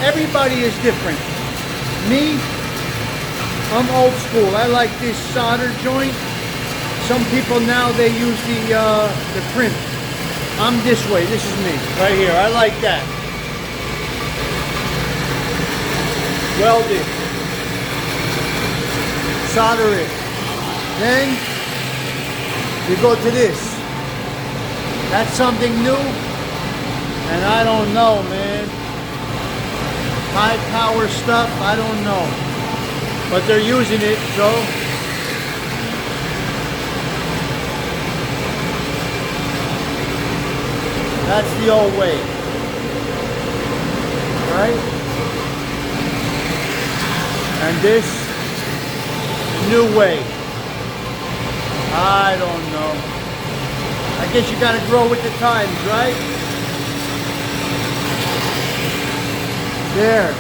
Everybody is different. Me, I'm old school. I like this solder joint. Some people now, they use the crimp. I'm this way. This is me. Right here. I like that. Weld it. Solder it. Then, you go to this. That's something new. And I don't know, man. High power stuff, I don't know. But they're using it, so. That's the old way. Right? And this, new way. I don't know. I guess you gotta grow with the times, right? There.